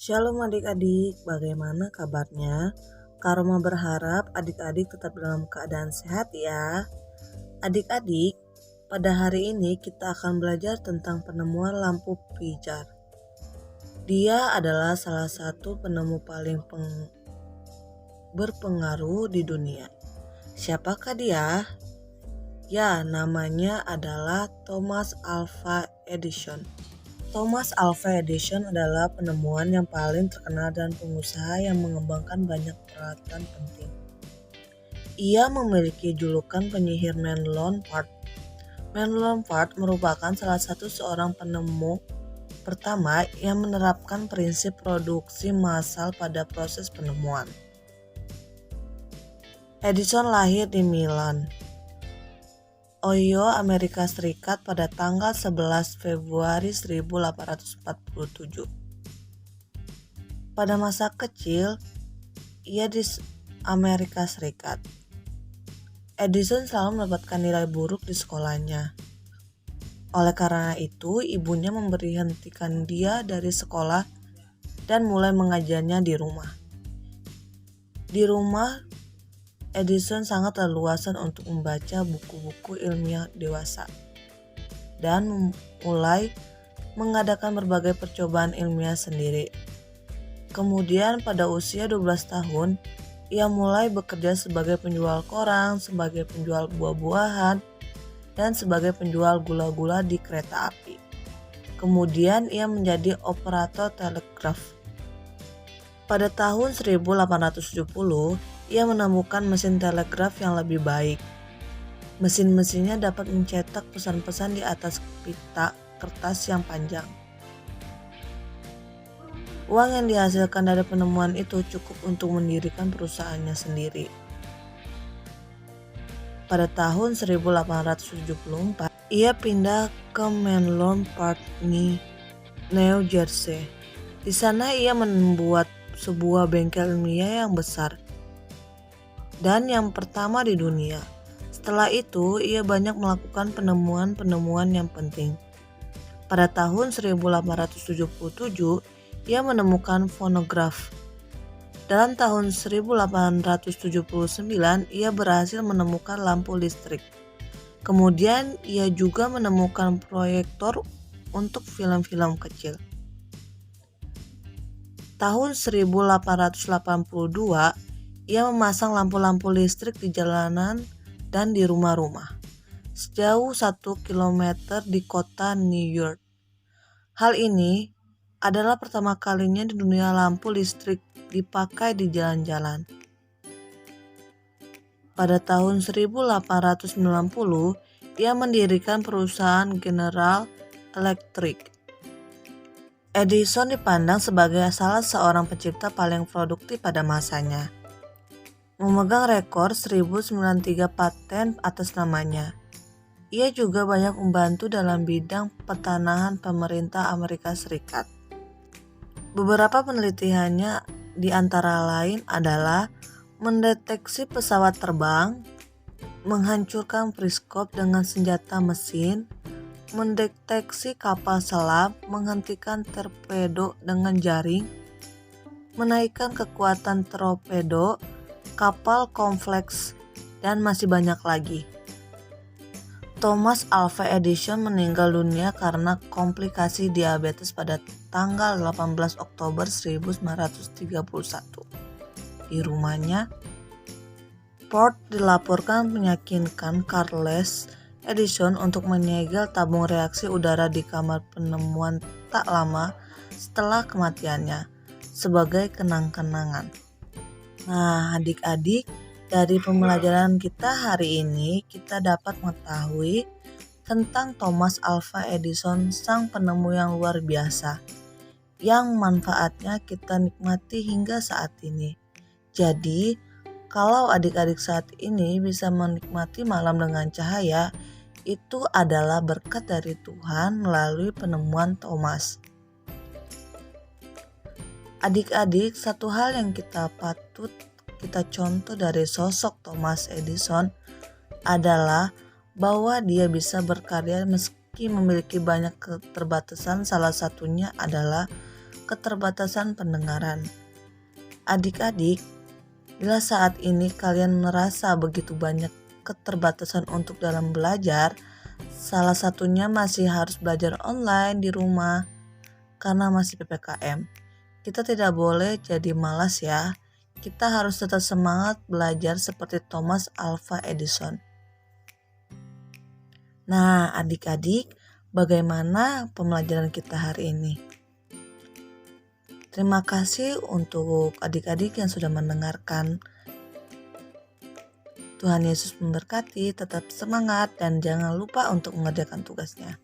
Shalom adik-adik, bagaimana kabarnya? Kak Roma berharap adik-adik tetap dalam keadaan sehat ya. Adik-adik, pada hari ini kita akan belajar tentang penemuan lampu pijar. Dia adalah salah satu penemu paling berpengaruh di dunia. Siapakah dia? Ya, namanya adalah Thomas Alva Edison. Thomas Alva Edison adalah penemuan yang paling terkenal dan pengusaha yang mengembangkan banyak peralatan penting. Ia memiliki julukan penyihir Menlo Park. Menlo Park merupakan salah satu seorang penemu pertama yang menerapkan prinsip produksi massal pada proses penemuan. Edison lahir di Milan, Ohio, Amerika Serikat pada tanggal 11 Februari 1847. Pada masa kecil, ia di Amerika Serikat. Edison selalu mendapatkan nilai buruk di sekolahnya. Oleh karena itu, ibunya memberhentikan dia dari sekolah dan mulai mengajarnya di rumah. Di rumah, Edison sangat leluasa untuk membaca buku-buku ilmiah dewasa dan mulai mengadakan berbagai percobaan ilmiah sendiri. Kemudian pada usia 12 tahun, ia mulai bekerja sebagai penjual koran, sebagai penjual buah-buahan, dan sebagai penjual gula-gula di kereta api. Kemudian ia menjadi operator telegraf. Pada tahun 1870, ia menemukan mesin telegraf yang lebih baik. Mesin-mesinnya dapat mencetak pesan-pesan di atas pita kertas yang panjang. Uang yang dihasilkan dari penemuan itu cukup untuk mendirikan perusahaannya sendiri. Pada tahun 1874, ia pindah ke Menlo Park, New Jersey. Di sana ia membuat sebuah bengkel ilmiah yang besar dan yang pertama di dunia. Setelah itu, ia banyak melakukan penemuan-penemuan yang penting. Pada tahun 1877, ia menemukan fonograf. Dalam tahun 1879, ia berhasil menemukan lampu listrik. Kemudian, ia juga menemukan proyektor untuk film-film kecil. Tahun 1882, ia memasang lampu-lampu listrik di jalanan dan di rumah-rumah sejauh 1 kilometer di kota New York. Hal ini adalah pertama kalinya di dunia lampu listrik dipakai di jalan-jalan. Pada tahun 1890, ia mendirikan perusahaan General Electric. Edison dipandang sebagai salah seorang pencipta paling produktif pada masanya, memegang rekor 1093 paten atas namanya. Ia juga banyak membantu dalam bidang pertanahan pemerintah Amerika Serikat. Beberapa penelitiannya di antara lain adalah mendeteksi pesawat terbang, menghancurkan periskop dengan senjata mesin, mendeteksi kapal selam, menghentikan torpedo dengan jaring, menaikkan kekuatan torpedo, kapal kompleks, dan masih banyak lagi. Thomas Alva Edison meninggal dunia karena komplikasi diabetes pada tanggal 18 Oktober 1931. Di rumahnya, Ford dilaporkan meyakinkan Charles Edison untuk menyegel tabung reaksi udara di kamar penemuan tak lama setelah kematiannya sebagai kenang-kenangan. Nah, adik-adik, dari pembelajaran kita hari ini kita dapat mengetahui tentang Thomas Alva Edison, sang penemu yang luar biasa, yang manfaatnya kita nikmati hingga saat ini. Jadi, kalau adik-adik saat ini bisa menikmati malam dengan cahaya, itu adalah berkat dari Tuhan melalui penemuan Thomas. Adik-adik, satu hal yang kita patut kita contoh dari sosok Thomas Edison adalah bahwa dia bisa berkarya meski memiliki banyak keterbatasan. Salah satunya adalah keterbatasan pendengaran. Adik-adik, bila saat ini kalian merasa begitu banyak keterbatasan untuk dalam belajar, salah satunya masih harus belajar online di rumah karena masih PPKM. Kita tidak boleh jadi malas ya. Kita harus tetap semangat belajar seperti Thomas Alva Edison. Nah, adik-adik, bagaimana pembelajaran kita hari ini? Terima kasih untuk adik-adik yang sudah mendengarkan. Tuhan Yesus memberkati, tetap semangat dan jangan lupa untuk mengerjakan tugasnya.